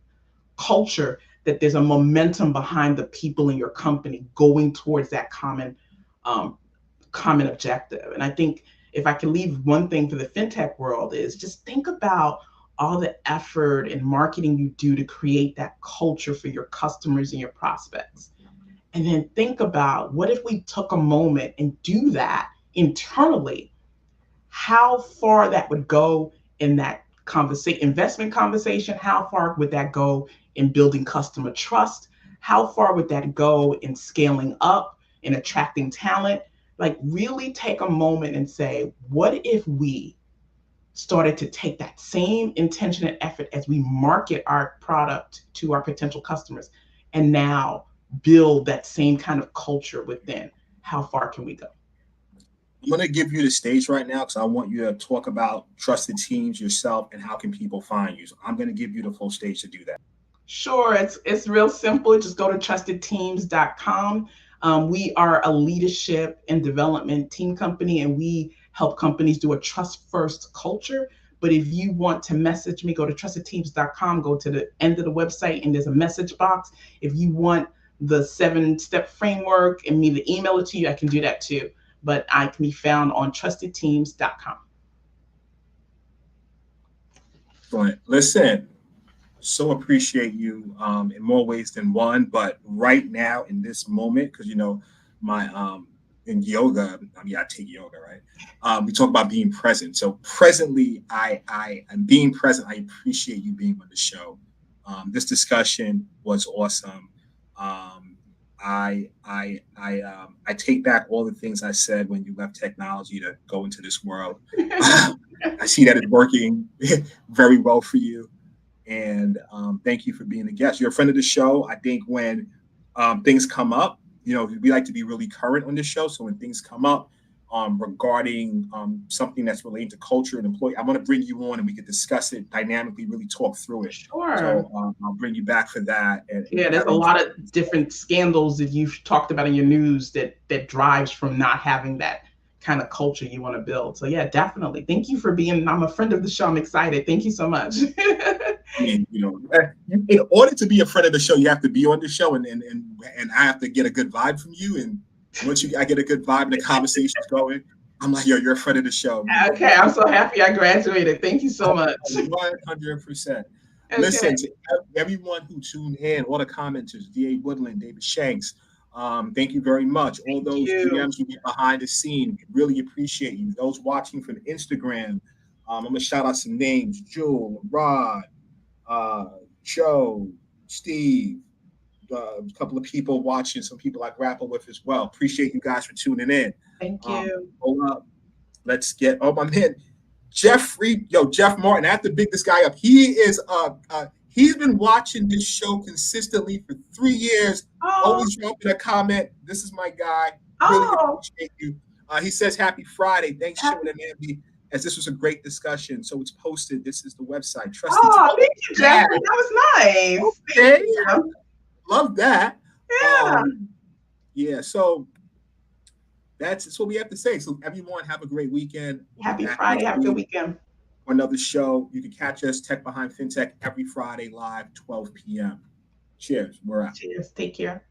culture that there's a momentum behind the people in your company going towards that common objective. And I think if I can leave one thing for the fintech world is just think about all the effort and marketing you do to create that culture for your customers and your prospects. And then think about, what if we took a moment and do that internally? How far that would go in that investment conversation? How far would that go in building customer trust? How far would that go in scaling up, in attracting talent? Like, really take a moment and say, what if we started to take that same intention and effort as we market our product to our potential customers and now build that same kind of culture within? How far can we go? I'm going to give you the stage right now because I want you to talk about trusted teams, yourself, and how can people find you. So I'm going to give you the full stage to do that. Sure. It's real simple. Just go to trustedteams.com. We are a leadership and development team company, and we help companies do a trust-first culture. But if you want to message me, go to trustedteams.com, go to the end of the website, and there's a message box. If you want the 7-step framework and me to email it to you, I can do that too. But I can be found on trustedteams.com. Right. Listen, so appreciate you in more ways than one. But right now, in this moment, because my in yoga, I take yoga, right? We talk about being present. So presently, I am being present. I appreciate you being on the show. This discussion was awesome. I take back all the things I said when you left technology to go into this world. I see that it's working very well for you. And thank you for being a guest. You're a friend of the show. I think when things come up, we like to be really current on this show. So when things come up regarding something that's related to culture and employee, I want to bring you on and we can discuss it dynamically, really talk through it. Sure. So I'll bring you back for that. There's a lot of different scandals that you've talked about in your news that drives from not having that kind of culture you want to build. So yeah, definitely. Thank you for being, I'm a friend of the show. I'm excited. Thank you so much. In order to be a friend of the show, you have to be on the show and I have to get a good vibe from you. And once I get a good vibe and the conversation's going, I'm like, yo, you're a friend of the show. Okay, I'm so happy I graduated. Thank you so much. 100%. Okay. Listen, to everyone who tuned in, all the commenters, D.A. Woodland, David Shanks, thank you very much. All those DMs who get behind the scene, really appreciate you. Those watching from Instagram, I'm going to shout out some names: Jewel, Rod, Joe, Steve, a couple of people watching, some people I grapple with as well. Appreciate you guys for tuning in. Thank you. Hold up. Let's get, my man, Jeff Martin, I have to big this guy up. He is, he's been watching this show consistently for 3 years. Always dropping a comment. This is my guy. Really appreciate you. He says, happy Friday. Thanks, Sean and Andy, as this was a great discussion. So it's posted. This is the website. Thank you, Jeff. That was nice. Okay. Love that. Yeah. So that's what we have to say. So everyone, have a great weekend. Happy Friday. Have a good weekend. For another show. You can catch us, Tech Behind FinTech, every Friday live, 12 p.m. Cheers. We're out. Cheers. Take care.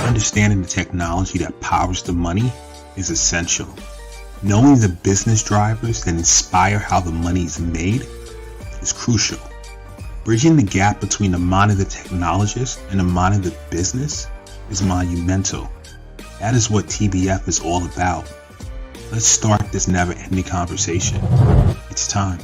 Understanding the technology that powers the money is essential. Knowing the business drivers that inspire how the money is made is crucial. Bridging the gap between the mind of the technologist and the mind of the business is monumental. That is what TBF is all about. Let's start this never-ending conversation. It's time.